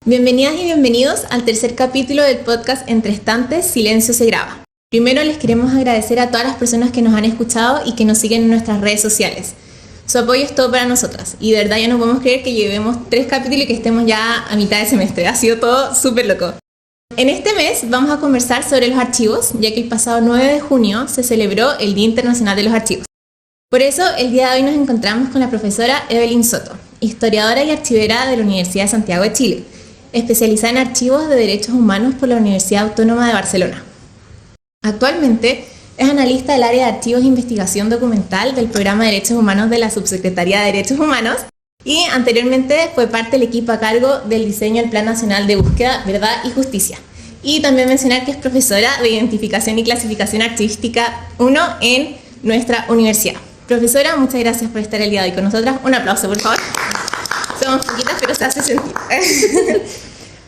Bienvenidas y bienvenidos al tercer capítulo del podcast Entre Estantes, Silencio se graba. Primero les queremos agradecer a todas las personas que nos han escuchado y que nos siguen en nuestras redes sociales. Su apoyo es todo para nosotras y de verdad ya no podemos creer que llevemos 3 capítulos y que estemos ya a mitad de semestre. Ha sido todo súper loco. En este mes vamos a conversar sobre los archivos, ya que el pasado 9 de junio se celebró el Día Internacional de los Archivos. Por eso, el día de hoy nos encontramos con la profesora Evelyn Soto, historiadora y archivera de la Universidad de Santiago de Chile, especializada en archivos de derechos humanos por la Universidad Autónoma de Barcelona. Actualmente es analista del área de archivos e investigación documental del programa de Derechos Humanos de la Subsecretaría de Derechos Humanos y anteriormente fue parte del equipo a cargo del diseño del Plan Nacional de Búsqueda, Verdad y Justicia. Y también mencionar que es profesora de Identificación y Clasificación Archivística 1 en nuestra universidad. Profesora, muchas gracias por estar el día de hoy con nosotras. Un aplauso, por favor. Somos poquitas, pero se hace sentir.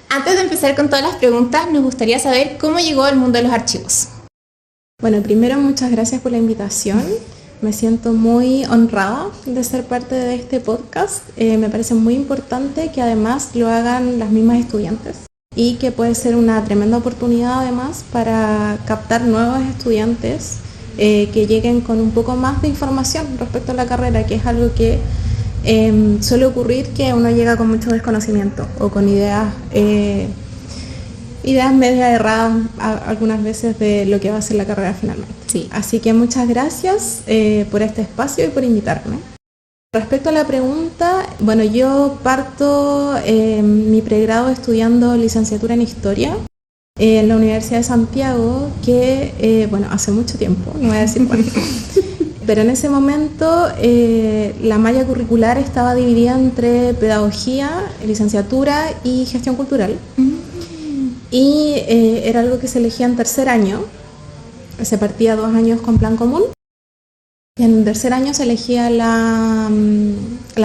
Antes de empezar con todas las preguntas, nos gustaría saber cómo llegó al mundo de los archivos. Bueno, primero muchas gracias por la invitación. Me siento muy honrada de ser parte de este podcast. Me parece muy importante que además lo hagan las mismas estudiantes y que puede ser una tremenda oportunidad además para captar nuevos estudiantes que lleguen con un poco más de información respecto a la carrera, que es algo que suele ocurrir, que uno llega con mucho desconocimiento o con ideas media erradas algunas veces de lo que va a ser la carrera finalmente. Sí. Así que muchas gracias por este espacio y por invitarme. Respecto a la pregunta, bueno, yo parto mi pregrado estudiando licenciatura en Historia en la Universidad de Santiago, que, bueno, hace mucho tiempo, no voy a decir cuánto, pero en ese momento la malla curricular estaba dividida entre pedagogía, licenciatura y gestión cultural. Y era algo que se elegía en tercer año, se partía 2 años con plan común, y en tercer año se elegía la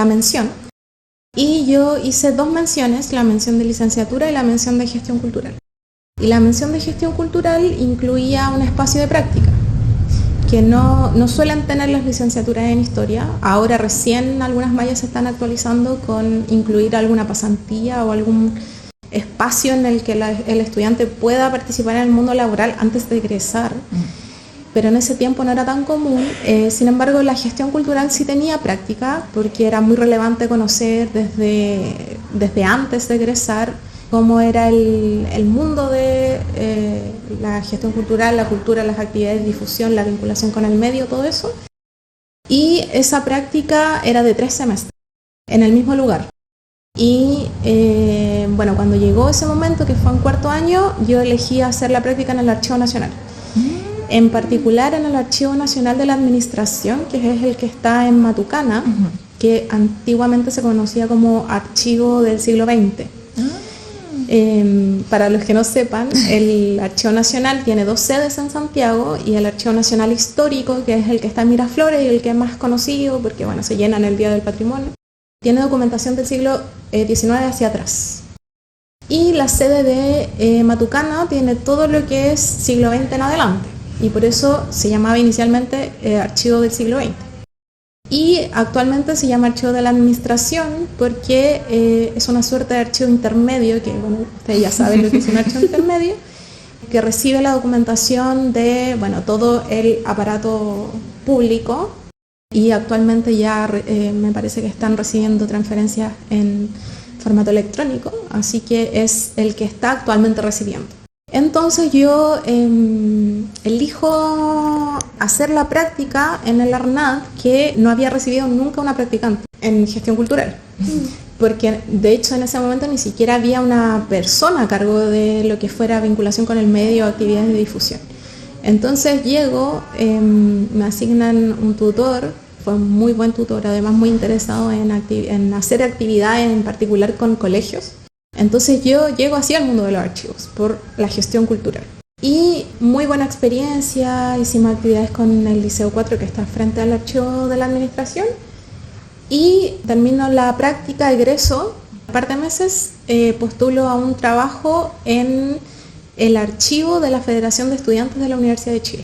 mención. Y yo hice 2 menciones, la mención de licenciatura y la mención de gestión cultural. Y la mención de gestión cultural incluía un espacio de práctica, que no suelen tener las licenciaturas en historia. Ahora recién algunas mallas se están actualizando con incluir alguna pasantía o algún espacio en el que el estudiante pueda participar en el mundo laboral antes de egresar, pero en ese tiempo no era tan común. Sin embargo, la gestión cultural sí tenía práctica, porque era muy relevante conocer desde antes de egresar cómo era el mundo de la gestión cultural, la cultura, las actividades de difusión, la vinculación con el medio, todo eso. Y esa práctica era de 3 semestres, en el mismo lugar. Y bueno, cuando llegó ese momento, que fue en cuarto año, yo elegí hacer la práctica en el Archivo Nacional. En particular en el Archivo Nacional de la Administración, que es el que está en Matucana, que antiguamente se conocía como Archivo del siglo XX. Para los que no sepan, el Archivo Nacional tiene 2 sedes en Santiago, y el Archivo Nacional Histórico, que es el que está en Miraflores y el que es más conocido porque, bueno, se llena en el Día del Patrimonio, tiene documentación del siglo XIX hacia atrás. Y la sede de Matucana tiene todo lo que es siglo XX en adelante, y por eso se llamaba inicialmente Archivo del siglo XX. Y actualmente se llama Archivo de la Administración porque es una suerte de archivo intermedio, que, bueno, ustedes ya saben lo que es un archivo intermedio, que recibe la documentación de, bueno, todo el aparato público, y actualmente ya me parece que están recibiendo transferencias en formato electrónico, así que es el que está actualmente recibiendo. Entonces yo elijo hacer la práctica en el ARNAD, que no había recibido nunca una practicante en gestión cultural, porque de hecho en ese momento ni siquiera había una persona a cargo de lo que fuera vinculación con el medio o actividades de difusión. Entonces llego, me asignan un tutor, fue un muy buen tutor, además muy interesado en hacer actividades en particular con colegios. Entonces yo llego así al mundo de los archivos por la gestión cultural. Y muy buena experiencia, hicimos actividades con el Liceo 4, que está frente al Archivo de la Administración, y termino la práctica, egreso, un par de meses, postulo a un trabajo en el archivo de la Federación de Estudiantes de la Universidad de Chile.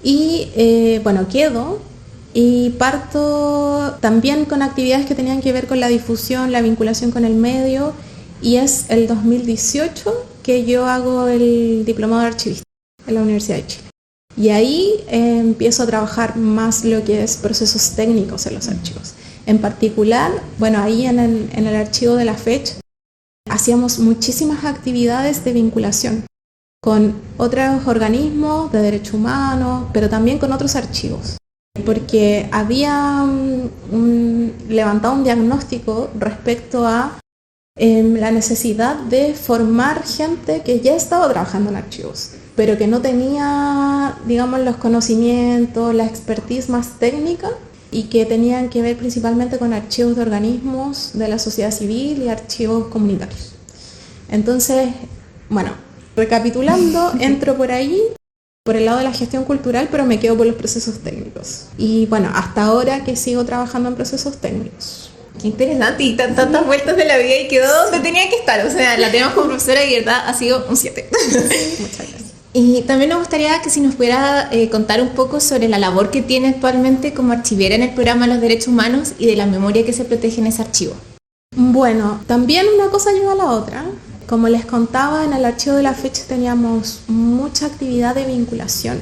Y bueno, quedo y parto también con actividades que tenían que ver con la difusión, la vinculación con el medio, y es el 2018 que yo hago el diplomado de archivista en la Universidad de Chile. Y ahí empiezo a trabajar más lo que es procesos técnicos en los archivos. En particular, bueno, ahí en el archivo de la fecha hacíamos muchísimas actividades de vinculación con otros organismos de derechos humanos, pero también con otros archivos, porque había levantado un diagnóstico respecto a la necesidad de formar gente que ya estaba trabajando en archivos, pero que no tenía, digamos, los conocimientos, la expertise más técnica, y que tenían que ver principalmente con archivos de organismos de la sociedad civil y archivos comunitarios. Entonces, bueno, recapitulando, entro por ahí, por el lado de la gestión cultural, pero me quedo por los procesos técnicos. Y bueno, hasta ahora que sigo trabajando en procesos técnicos. Qué interesante, y tantas vueltas de la vida y quedó donde tenía que estar. O sea, la tenemos como profesora y de verdad ha sido un 7. Muchas gracias. Y también nos gustaría que si nos pudiera contar un poco sobre la labor que tiene actualmente como archivera en el programa de los derechos humanos y de la memoria que se protege en ese archivo. Bueno, también una cosa lleva a la otra. Como les contaba, en el archivo de la fecha teníamos mucha actividad de vinculación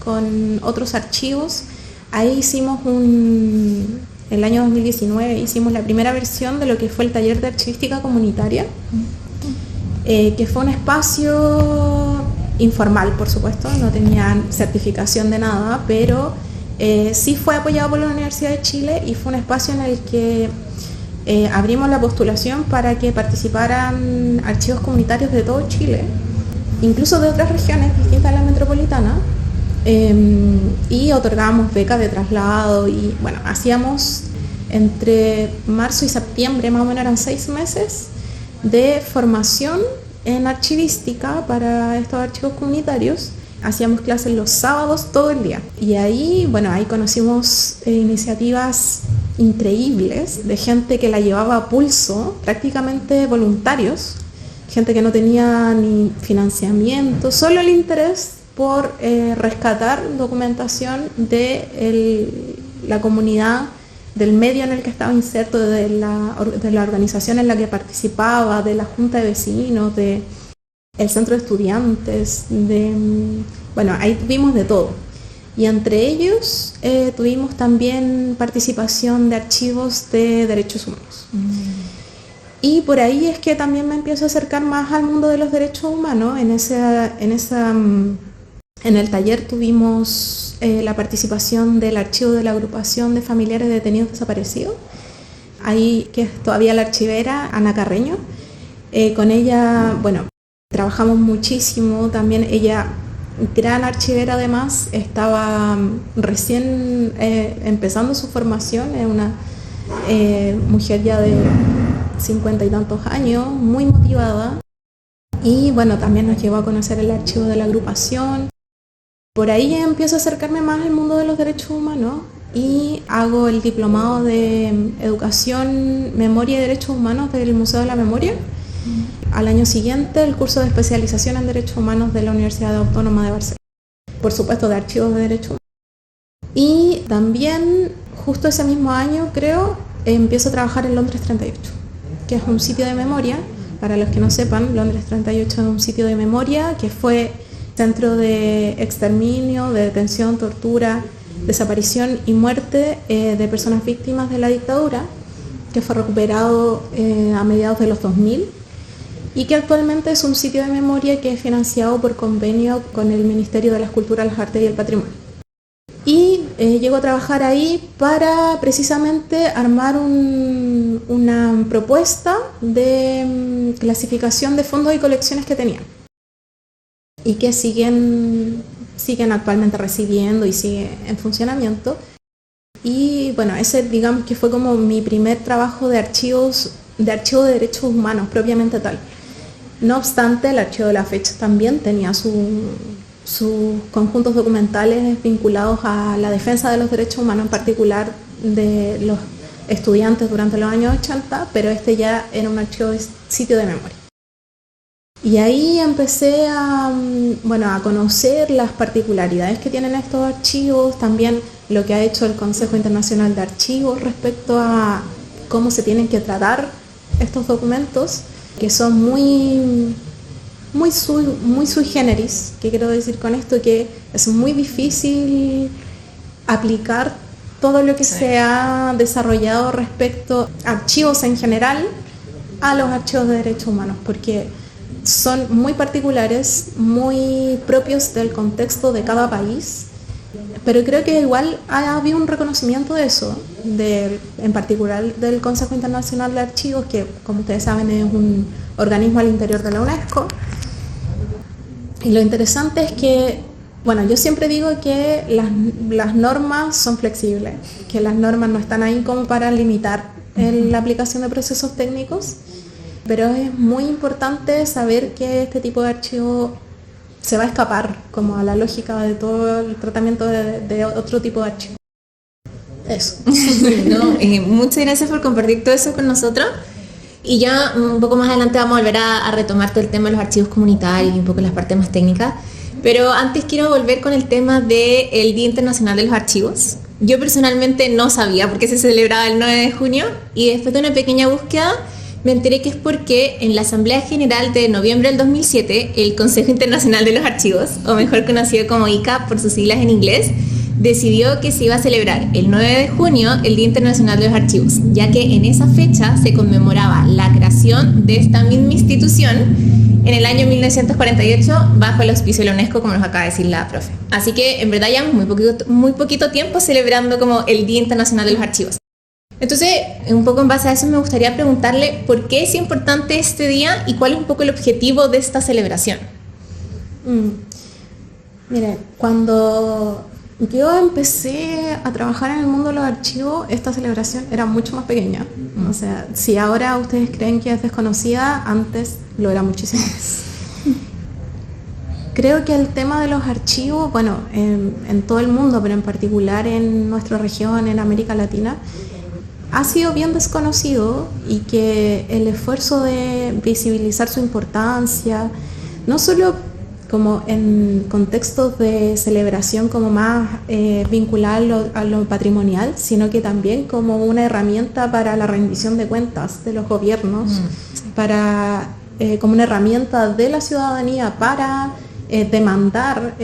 con otros archivos. Ahí hicimos el año 2019 hicimos la primera versión de lo que fue el taller de archivística comunitaria, que fue un espacio informal, por supuesto, no tenían certificación de nada, pero sí fue apoyado por la Universidad de Chile y fue un espacio en el que abrimos la postulación para que participaran archivos comunitarios de todo Chile, incluso de otras regiones distintas a la metropolitana, y otorgábamos becas de traslado y bueno, hacíamos entre marzo y septiembre, más o menos eran 6 meses de formación en archivística para estos archivos comunitarios. Hacíamos clases los sábados todo el día y ahí, bueno, ahí conocimos iniciativas increíbles de gente que la llevaba a pulso, prácticamente voluntarios, gente que no tenía ni financiamiento, solo el interés por rescatar documentación de la comunidad, del medio en el que estaba inserto, de la organización en la que participaba, de la junta de vecinos, del centro de estudiantes, bueno, ahí tuvimos de todo. Y entre ellos tuvimos también participación de archivos de derechos humanos. Y por ahí es que también me empiezo a acercar más al mundo de los derechos humanos. En el taller tuvimos la participación del archivo de la agrupación de familiares de detenidos desaparecidos. Ahí, que es todavía la archivera, Ana Carreño. Con ella, bueno, trabajamos muchísimo. También ella, gran archivera además, estaba recién empezando su formación. Es una mujer ya de 50 y tantos años, muy motivada. Y bueno, también nos llevó a conocer el archivo de la agrupación. Por ahí empiezo a acercarme más al mundo de los derechos humanos y hago el diplomado de Educación, Memoria y Derechos Humanos del Museo de la Memoria. Al año siguiente, el curso de especialización en Derechos Humanos de la Universidad Autónoma de Barcelona. Por supuesto, de archivos de derechos humanos. Y también, justo ese mismo año, creo, empiezo a trabajar en Londres 38, que es un sitio de memoria. Para los que no sepan, Londres 38 es un sitio de memoria que fue centro de exterminio, de detención, tortura, desaparición y muerte de personas víctimas de la dictadura, que fue recuperado a mediados de los 2000 y que actualmente es un sitio de memoria que es financiado por convenio con el Ministerio de las Culturas, las Artes y el Patrimonio. Y llego a trabajar ahí para precisamente armar una propuesta de clasificación de fondos y colecciones que tenían y que siguen actualmente recibiendo y sigue en funcionamiento. Y bueno, ese digamos que fue como mi primer trabajo de archivo de derechos humanos propiamente tal. No obstante, el archivo de la fecha también tenía sus conjuntos documentales vinculados a la defensa de los derechos humanos, en particular de los estudiantes durante los años 80, pero este ya era un archivo de sitio de memoria. Y ahí empecé a conocer las particularidades que tienen estos archivos, también lo que ha hecho el Consejo Internacional de Archivos respecto a cómo se tienen que tratar estos documentos. que son muy sui generis. ¿Qué quiero decir con esto? Que es muy difícil aplicar todo lo que se ha desarrollado respecto a archivos en general a los archivos de derechos humanos, porque son muy particulares, muy propios del contexto de cada país, pero creo que igual ha habido un reconocimiento de eso, en particular del Consejo Internacional de Archivos, que como ustedes saben es un organismo al interior de la UNESCO. Y lo interesante es que, bueno, yo siempre digo que las normas son flexibles, que las normas no están ahí como para limitar la aplicación de procesos técnicos, pero es muy importante saber que este tipo de archivo se va a escapar como a la lógica de todo el tratamiento de otro tipo de archivo. Eso. No, muchas gracias por compartir todo eso con nosotros. Y ya un poco más adelante vamos a volver a retomar todo el tema de los archivos comunitarios y un poco las partes más técnicas. Pero antes quiero volver con el tema del Día Internacional de los Archivos. Yo personalmente no sabía por qué se celebraba el 9 de junio y después de una pequeña búsqueda me enteré que es porque en la Asamblea General de noviembre del 2007 el Consejo Internacional de los Archivos, o mejor conocido como ICA por sus siglas en inglés, decidió que se iba a celebrar el 9 de junio el Día Internacional de los Archivos, ya que en esa fecha se conmemoraba la creación de esta misma institución en el año 1948 bajo el auspicio de la UNESCO, como nos acaba de decir la profe. Así que en verdad ya muy poquito tiempo celebrando como el Día Internacional de los Archivos. Entonces, un poco en base a eso me gustaría preguntarle por qué es importante este día y cuál es un poco el objetivo de esta celebración. Mire, cuando yo empecé a trabajar en el mundo de los archivos, esta celebración era mucho más pequeña. O sea, si ahora ustedes creen que es desconocida, antes lo era muchísimo más. Creo que el tema de los archivos, bueno, en todo el mundo, pero en particular en nuestra región, en América Latina, ha sido bien desconocido, y que el esfuerzo de visibilizar su importancia, no solo como en contextos de celebración como más vinculado a lo patrimonial, sino que también como una herramienta para la rendición de cuentas de los gobiernos, como una herramienta de la ciudadanía para demandar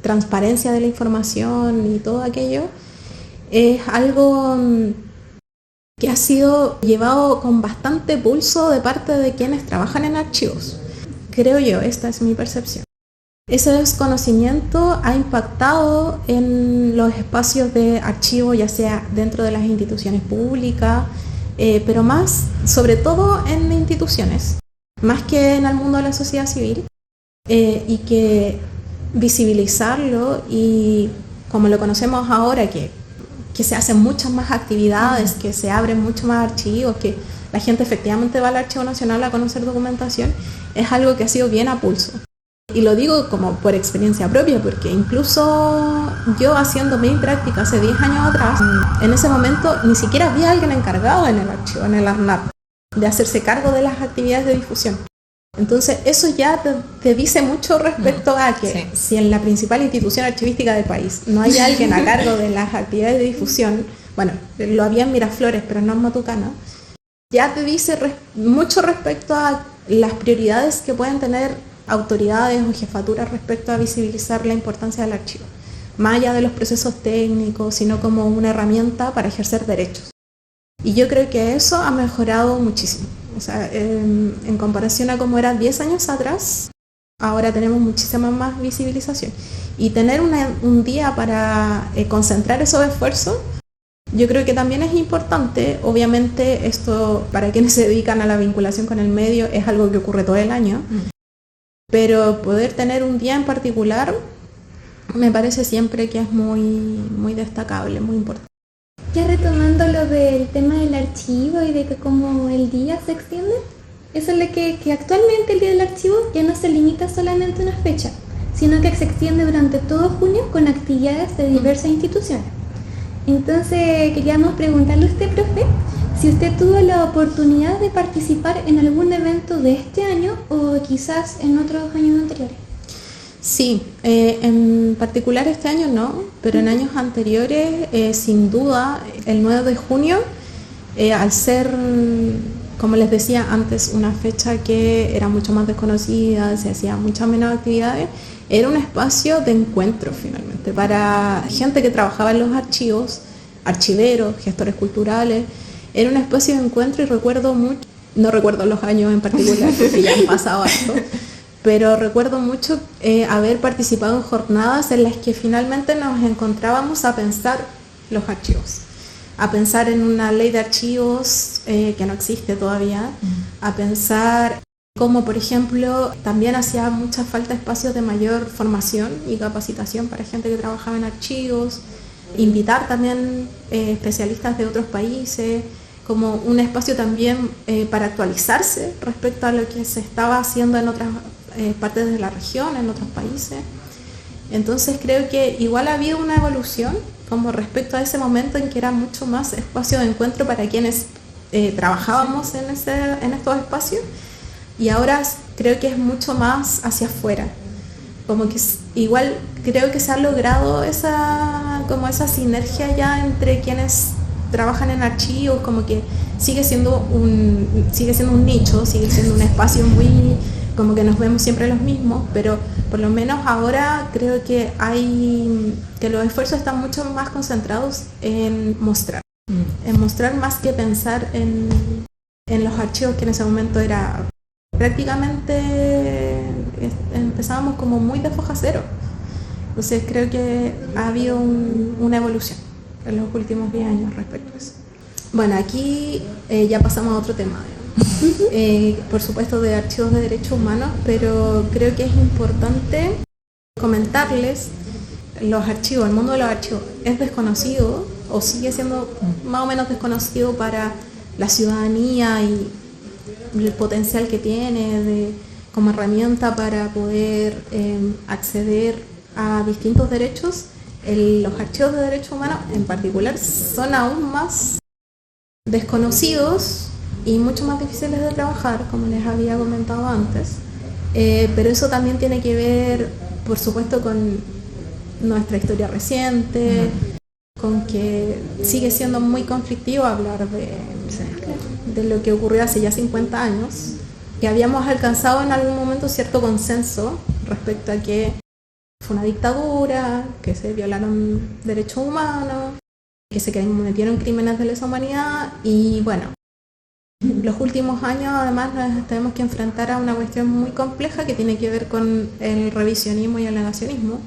transparencia de la información y todo aquello, es algo que ha sido llevado con bastante pulso de parte de quienes trabajan en archivos. Creo yo, esta es mi percepción. Ese desconocimiento ha impactado en los espacios de archivo, ya sea dentro de las instituciones públicas, pero más, sobre todo en instituciones, más que en el mundo de la sociedad civil, y que visibilizarlo, y como lo conocemos ahora, que se hacen muchas más actividades, que se abren muchos más archivos, que la gente efectivamente va al Archivo Nacional a conocer documentación, es algo que ha sido bien a pulso. Y lo digo como por experiencia propia, porque incluso yo haciendo mi práctica hace 10 años atrás, en ese momento ni siquiera había alguien encargado en el archivo, en el ARNAP, de hacerse cargo de las actividades de difusión. Entonces eso ya te dice mucho respecto a que si en la principal institución archivística del país no hay alguien a cargo de las actividades de difusión, bueno, lo había en Miraflores, pero no en Matucana, ya te dice mucho respecto a las prioridades que pueden tener autoridades o jefaturas respecto a visibilizar la importancia del archivo, más allá de los procesos técnicos, sino como una herramienta para ejercer derechos. Y yo creo que eso ha mejorado muchísimo. O sea, en comparación a como era 10 años atrás, ahora tenemos muchísima más visibilización. Y tener un día para concentrar esos esfuerzos, yo creo que también es importante. Obviamente esto, para quienes se dedican a la vinculación con el medio, es algo que ocurre todo el año. Pero poder tener un día en particular, me parece siempre que es muy destacable, muy importante. Ya retomando lo del tema del archivo y de que como el día se extiende, eso es lo que actualmente el Día del Archivo ya no se limita solamente a una fecha, sino que se extiende durante todo junio con actividades de diversas instituciones. Entonces queríamos preguntarle a usted, profe, si usted tuvo la oportunidad de participar en algún evento de este año o quizás en otros años anteriores. Sí, en particular este año no, pero en años anteriores, sin duda, el 9 de junio, al ser como les decía antes, una fecha que era mucho más desconocida, se hacía muchas menos actividades, era un espacio de encuentro finalmente para gente que trabajaba en los archivos, archiveros, gestores culturales. Era un espacio de encuentro y recuerdo mucho, no recuerdo los años en particular porque ya han pasado harto, pero recuerdo mucho haber participado en jornadas en las que finalmente nos encontrábamos a pensar los archivos, a pensar en una ley de archivos que no existe todavía, a pensar cómo, por ejemplo, también hacía mucha falta espacios de mayor formación y capacitación para gente que trabajaba en archivos, invitar también especialistas de otros países, como un espacio también para actualizarse respecto a lo que se estaba haciendo en otras partes de la región, en otros países. Entonces creo que igual ha habido una evolución como respecto a ese momento en que era mucho más espacio de encuentro para quienes trabajábamos en estos espacios, y ahora creo que es mucho más hacia afuera, como que igual creo que se ha logrado esa sinergia ya entre quienes trabajan en archivos, como que sigue siendo un nicho, sigue siendo un espacio muy, como que nos vemos siempre los mismos, pero por lo menos ahora creo que los esfuerzos están mucho más concentrados en mostrar más que pensar en los archivos, que en ese momento era prácticamente, empezábamos como muy de foja cero. Entonces creo que ha habido una evolución en los últimos 10 años respecto a eso. Bueno, aquí ya pasamos a otro tema, por supuesto de archivos de derechos humanos, pero creo que es importante comentarles los archivos. El mundo de los archivos es desconocido o sigue siendo más o menos desconocido para la ciudadanía y el potencial que tiene como herramienta para poder acceder a distintos derechos. Los archivos de derechos humanos en particular son aún más desconocidos y mucho más difíciles de trabajar, como les había comentado antes, pero eso también tiene que ver, por supuesto, con nuestra historia reciente, con que sigue siendo muy conflictivo hablar de lo que ocurrió hace ya 50 años, que habíamos alcanzado en algún momento cierto consenso respecto a que fue una dictadura, que se violaron derechos humanos, que se cometieron crímenes de lesa humanidad, y bueno, los últimos años además nos tenemos que enfrentar a una cuestión muy compleja que tiene que ver con el revisionismo y el negacionismo.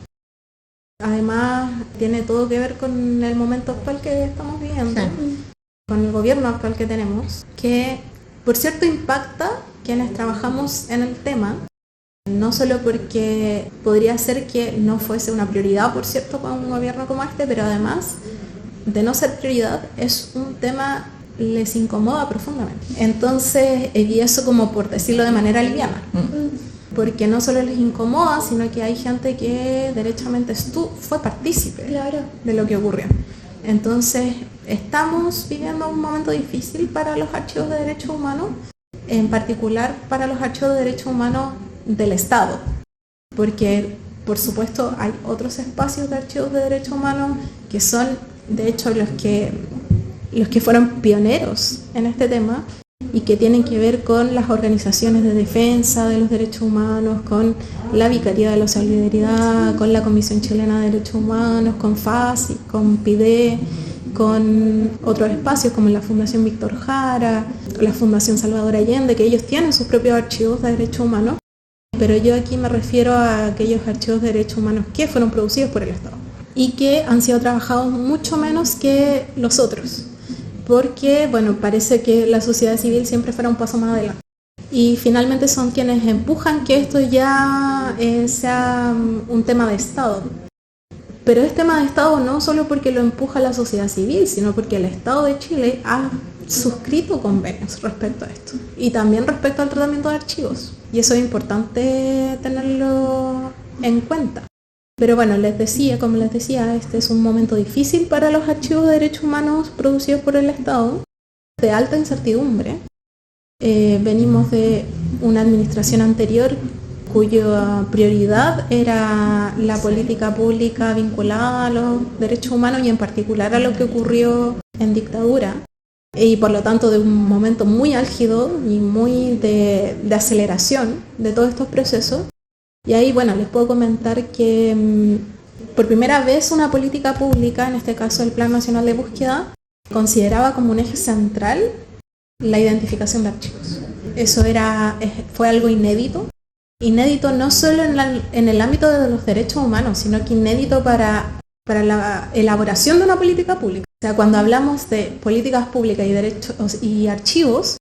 Además tiene todo que ver con el momento actual que estamos viviendo, con el gobierno actual que tenemos, que por cierto impacta quienes trabajamos en el tema, no solo porque podría ser que no fuese una prioridad, por cierto, con un gobierno como este, pero además de no ser prioridad, es un tema les incomoda profundamente. Entonces, y eso como por decirlo de manera liviana, porque no solo les incomoda, sino que hay gente que derechamente fue partícipe de lo que ocurrió. Entonces, estamos viviendo un momento difícil para los archivos de derechos humanos, en particular para los archivos de derechos humanos del Estado, porque por supuesto hay otros espacios de archivos de derechos humanos que son de hecho los que fueron pioneros en este tema y que tienen que ver con las organizaciones de defensa de los derechos humanos, con la Vicaría de la Solidaridad, con la Comisión Chilena de Derechos Humanos, con FASI, con PIDE, con otros espacios como la Fundación Víctor Jara, la Fundación Salvador Allende, que ellos tienen sus propios archivos de derechos humanos, pero yo aquí me refiero a aquellos archivos de derechos humanos que fueron producidos por el Estado y que han sido trabajados mucho menos que los otros, porque bueno, parece que la sociedad civil siempre fuera un paso más adelante y finalmente son quienes empujan que esto ya sea un tema de Estado. Pero es tema de Estado no solo porque lo empuja la sociedad civil, sino porque el Estado de Chile ha suscrito convenios respecto a esto y también respecto al tratamiento de archivos, y eso es importante tenerlo en cuenta. Pero bueno, como les decía, este es un momento difícil para los archivos de derechos humanos producidos por el Estado, de alta incertidumbre. Venimos de una administración anterior cuya prioridad era la política pública vinculada a los derechos humanos y en particular a lo que ocurrió en dictadura. y por lo tanto de un momento muy álgido y muy de aceleración de todos estos procesos. Y ahí, bueno, les puedo comentar que por primera vez una política pública, en este caso el Plan Nacional de Búsqueda, consideraba como un eje central la identificación de archivos. Eso fue algo inédito no solo en el ámbito de los derechos humanos, sino que inédito para la elaboración de una política pública. O sea, cuando hablamos de políticas públicas y derechos y archivos,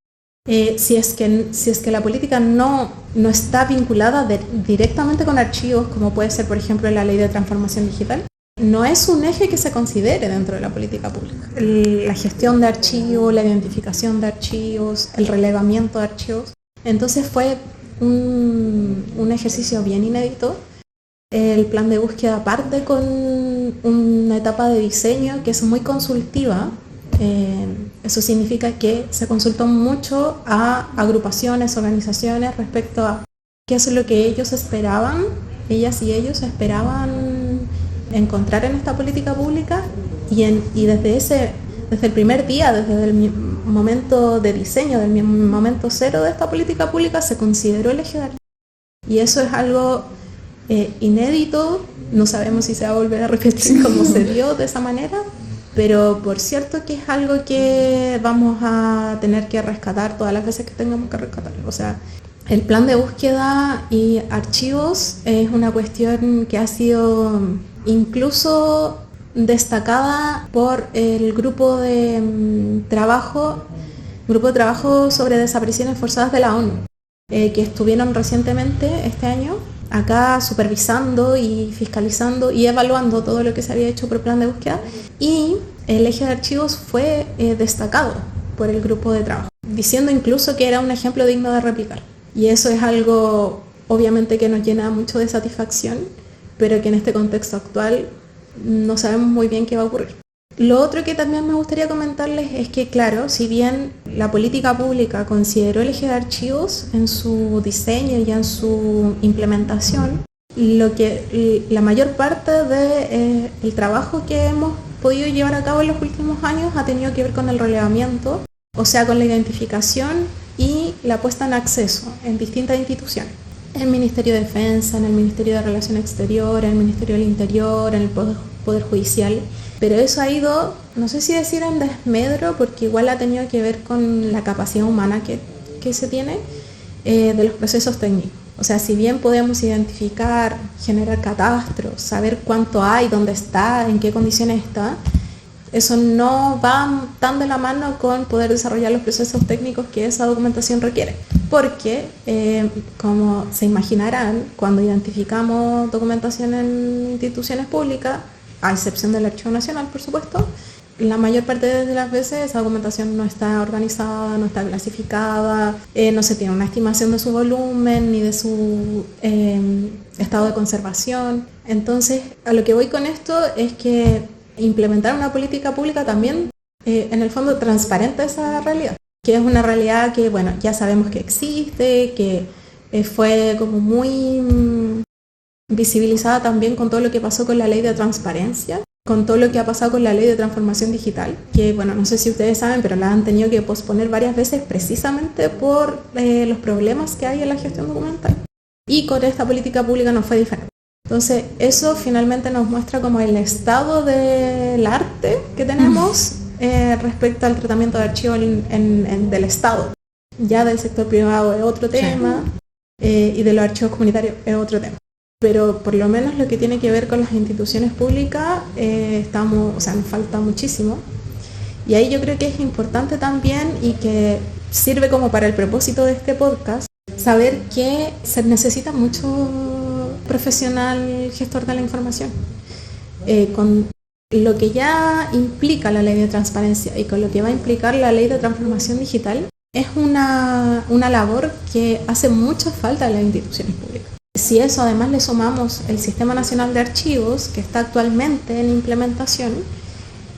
si es que la política no está vinculada directamente con archivos, como puede ser, por ejemplo, la Ley de Transformación Digital, no es un eje que se considere dentro de la política pública. La gestión de archivos, la identificación de archivos, el relevamiento de archivos. Entonces fue un ejercicio bien inédito. El plan de búsqueda parte con una etapa de diseño que es muy consultiva. Eso significa que se consultó mucho a agrupaciones, organizaciones respecto a qué es lo que ellos esperaban, ellas y ellos esperaban encontrar en esta política pública, y desde el primer día, desde el momento de diseño, del momento cero de esta política pública, se consideró el eje de archivos. Y eso es algo inédito, no sabemos si se va a volver a repetir como se dio de esa manera, pero por cierto que es algo que vamos a tener que rescatar todas las veces que tengamos que rescatarlo. O sea, el plan de búsqueda y archivos es una cuestión que ha sido incluso destacada por el grupo de trabajo sobre desapariciones forzadas de la ONU, que estuvieron recientemente este año acá supervisando y fiscalizando y evaluando todo lo que se había hecho por el plan de búsqueda, y el eje de archivos fue destacado por el grupo de trabajo, diciendo incluso que era un ejemplo digno de replicar. Y eso es algo obviamente que nos llena mucho de satisfacción, pero que en este contexto actual no sabemos muy bien qué va a ocurrir. Lo otro que también me gustaría comentarles es que, claro, si bien la política pública consideró el eje de archivos en su diseño y en su implementación, la mayor parte del trabajo que hemos podido llevar a cabo en los últimos años ha tenido que ver con el relevamiento, o sea, con la identificación y la puesta en acceso en distintas instituciones. En el Ministerio de Defensa, en el Ministerio de Relaciones Exteriores, en el Ministerio del Interior, en el Poder Judicial. Pero eso ha ido, no sé si decir en desmedro, porque igual ha tenido que ver con la capacidad humana que se tiene de los procesos técnicos. O sea, si bien podemos identificar, generar catastros, saber cuánto hay, dónde está, en qué condiciones está, eso no va tan de la mano con poder desarrollar los procesos técnicos que esa documentación requiere. Porque, como se imaginarán, cuando identificamos documentación en instituciones públicas, a excepción del Archivo Nacional, por supuesto, la mayor parte de las veces esa documentación no está organizada, no está clasificada, no se tiene una estimación de su volumen ni de su estado de conservación. Entonces, a lo que voy con esto es que implementar una política pública también, en el fondo, transparenta esa realidad, que es una realidad que, bueno, ya sabemos que existe, que fue como muy visibilizada también con todo lo que pasó con la Ley de Transparencia, con todo lo que ha pasado con la Ley de Transformación Digital, que, bueno, no sé si ustedes saben, pero la han tenido que posponer varias veces precisamente por los problemas que hay en la gestión documental. Y con esta política pública no fue diferente. Entonces, eso finalmente nos muestra como el estado del arte que tenemos respecto al tratamiento de archivos del Estado. Ya del sector privado es otro tema, y de los archivos comunitarios es otro tema. Pero por lo menos lo que tiene que ver con las instituciones públicas, nos falta muchísimo. Y ahí yo creo que es importante también, y que sirve como para el propósito de este podcast, saber que se necesita mucho profesional gestor de la información. Con lo que ya implica la Ley de Transparencia y con lo que va a implicar la Ley de Transformación Digital, es una labor que hace mucha falta en las instituciones públicas. Si eso además le sumamos el Sistema Nacional de Archivos, que está actualmente en implementación,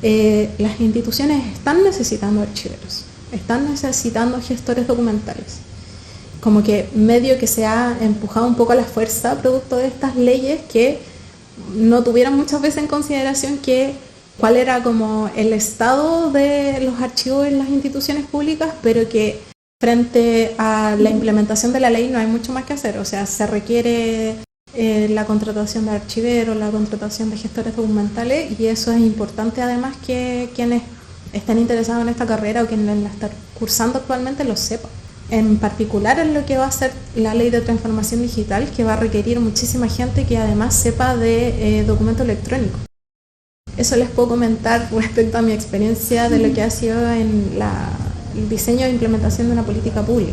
las instituciones están necesitando archiveros, están necesitando gestores documentales. Como que medio que se ha empujado un poco a la fuerza producto de estas leyes que no tuvieron muchas veces en consideración que cuál era como el estado de los archivos en las instituciones públicas, pero que frente a la implementación de la ley no hay mucho más que hacer. O sea, se requiere la contratación de archiveros, la contratación de gestores documentales, y eso es importante además que quienes estén interesados en esta carrera o quienes la están cursando actualmente lo sepan. En particular en lo que va a ser la ley de transformación digital, que va a requerir muchísima gente que además sepa de documento electrónico. Eso les puedo comentar respecto a mi experiencia de lo que ha sido en el diseño e implementación de una política pública.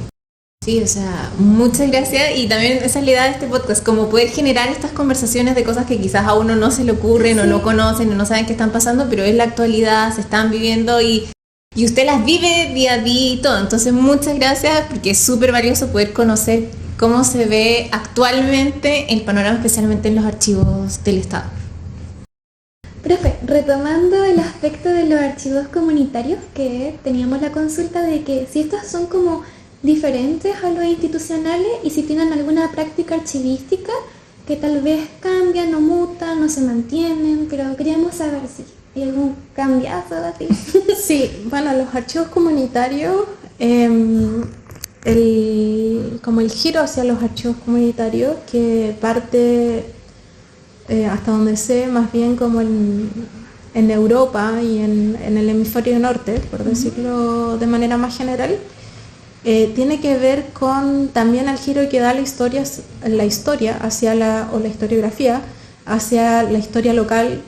Sí, o sea, muchas gracias, y también esa es la idea de este podcast, como poder generar estas conversaciones de cosas que quizás a uno no se le ocurren, sí, o no conocen o no saben qué están pasando, pero es la actualidad, se están viviendo y usted las vive día a día y todo. Entonces muchas gracias, porque es súper valioso poder conocer cómo se ve actualmente el panorama, especialmente en los archivos del Estado. Profe, retomando el aspecto de los archivos comunitarios, que teníamos la consulta de que si estos son como diferentes a los institucionales y si tienen alguna práctica archivística que tal vez cambian o mutan o se mantienen, pero queríamos saber si hay algún cambiazo así. Sí, bueno, los archivos comunitarios, como el giro hacia los archivos comunitarios, que parte, hasta donde sé, más bien como en Europa y en el hemisferio norte, por decirlo de manera más general, tiene que ver con también el giro que da la historia hacia o la historiografía hacia la historia local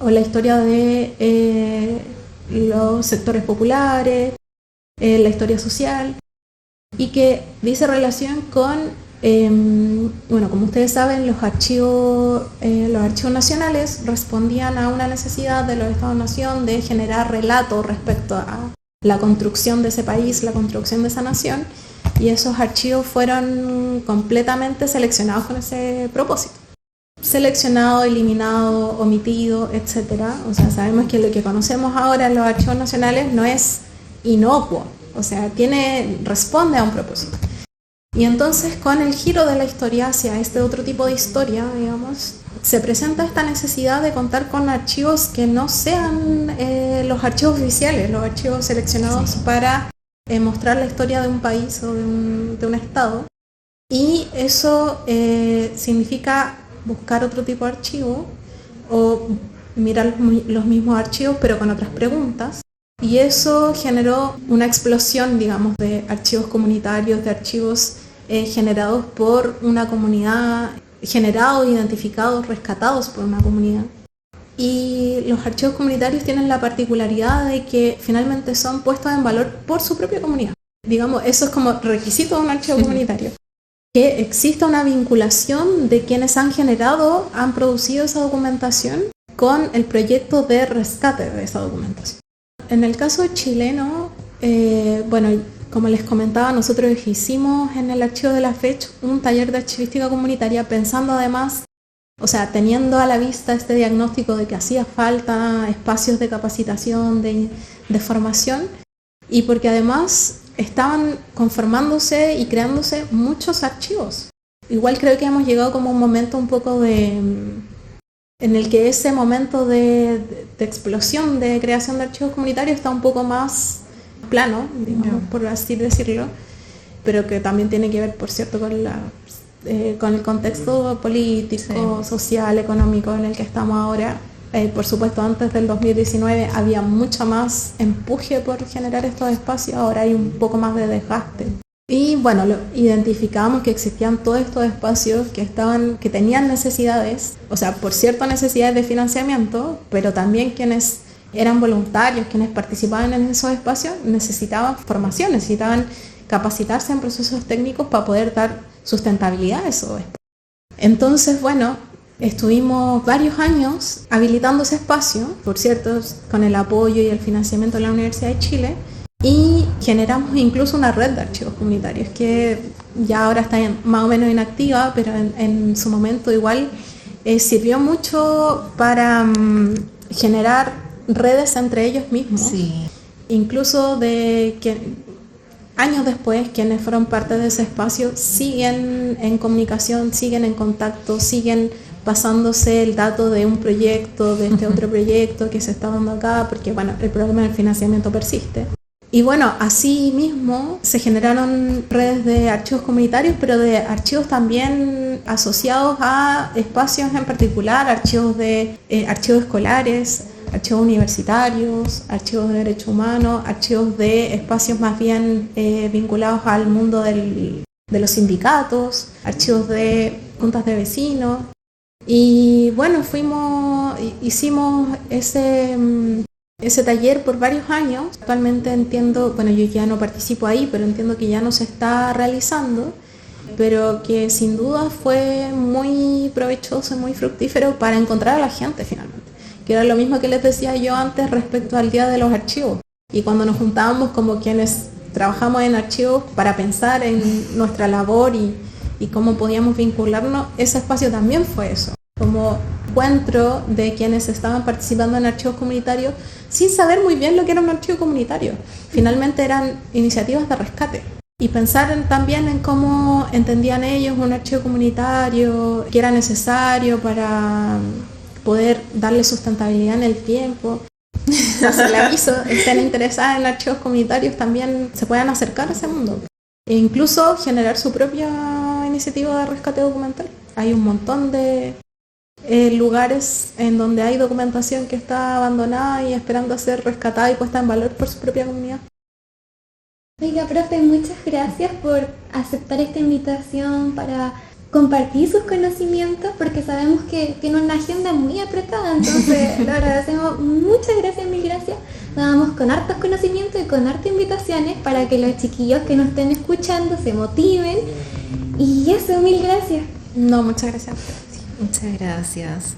o la historia de los sectores populares, la historia social, y que dice relación con, bueno, como ustedes saben, los archivos nacionales respondían a una necesidad de los Estados-nación de generar relatos respecto a la construcción de ese país, la construcción de esa nación, y esos archivos fueron completamente seleccionados con ese propósito. Seleccionado, eliminado, omitido, etcétera. O sea, sabemos que lo que conocemos ahora en los archivos nacionales no es inocuo, o sea, responde a un propósito. Y entonces, con el giro de la historia hacia este otro tipo de historia, digamos, se presenta esta necesidad de contar con archivos que no sean los archivos oficiales, los archivos seleccionados, sí, para mostrar la historia de un país o de un estado. Y eso significa buscar otro tipo de archivo o mirar los mismos archivos pero con otras preguntas. Y eso generó una explosión, digamos, de archivos comunitarios, de archivos generados por una comunidad, generados, identificados, rescatados por una comunidad. Y los archivos comunitarios tienen la particularidad de que finalmente son puestos en valor por su propia comunidad. Digamos, eso es como requisito de un archivo comunitario. Que exista una vinculación de quienes han producido esa documentación con el proyecto de rescate de esa documentación. En el caso chileno, bueno, como les comentaba, nosotros hicimos en el archivo de la FECH un taller de archivística comunitaria pensando además, o sea, teniendo a la vista este diagnóstico de que hacía falta espacios de capacitación, de formación, y porque además estaban conformándose y creándose muchos archivos. Igual creo que hemos llegado como un momento un poco en el que ese momento de explosión de creación de archivos comunitarios está un poco más plano, digamos, por así decirlo, pero que también tiene que ver, por cierto, con el contexto político, sí, social, económico en el que estamos ahora. Por supuesto, antes del 2019 había mucho más empuje por generar estos espacios, ahora hay un poco más de desgaste. Y bueno, identificamos que existían todos estos espacios que tenían necesidades, o sea, por cierto, necesidades de financiamiento, pero también quienes eran voluntarios, quienes participaban en esos espacios, necesitaban formación, necesitaban capacitarse en procesos técnicos para poder dar sustentabilidad a esos espacios. Entonces, bueno, estuvimos varios años habilitando ese espacio, por cierto, con el apoyo y el financiamiento de la Universidad de Chile, y generamos incluso una red de archivos comunitarios que ya ahora está más o menos inactiva, pero en su momento igual sirvió mucho para generar redes entre ellos mismos. Sí. Incluso de que años después quienes fueron parte de ese espacio siguen en comunicación, siguen en contacto, siguen pasándose el dato de un proyecto, de este otro proyecto que se está dando acá, porque bueno, el problema del financiamiento persiste. Y bueno, así mismo se generaron redes de archivos comunitarios, pero de archivos también asociados a espacios en particular, archivos escolares, archivos universitarios, archivos de derechos humanos, archivos de espacios más bien vinculados al mundo de los sindicatos, archivos de juntas de vecinos. Y bueno, hicimos ese taller por varios años. Actualmente entiendo, bueno, yo ya no participo ahí, pero entiendo que ya no se está realizando, pero que sin duda fue muy provechoso y muy fructífero para encontrar a la gente finalmente, que era lo mismo que les decía yo antes respecto al Día de los Archivos. Y cuando nos juntábamos como quienes trabajamos en archivos para pensar en nuestra labor y cómo podíamos vincularnos, ese espacio también fue eso, como encuentro de quienes estaban participando en archivos comunitarios sin saber muy bien lo que era un archivo comunitario. Finalmente eran iniciativas de rescate. Y pensar también en cómo entendían ellos un archivo comunitario, que era necesario para poder darle sustentabilidad en el tiempo. Si la quiso, estén interesadas en archivos comunitarios, también se puedan acercar a ese mundo. E incluso generar su propia iniciativa de rescate documental. Hay un montón de lugares en donde hay documentación que está abandonada y esperando a ser rescatada y puesta en valor por su propia comunidad. Oiga, profe, muchas gracias por aceptar esta invitación para compartir sus conocimientos, porque sabemos que tiene una agenda muy apretada, entonces lo agradecemos. Muchas gracias, mil gracias. Nos vamos con hartos conocimientos y con hartas invitaciones para que los chiquillos que nos estén escuchando se motiven. Y eso, mil gracias. No, muchas gracias. Muchas gracias.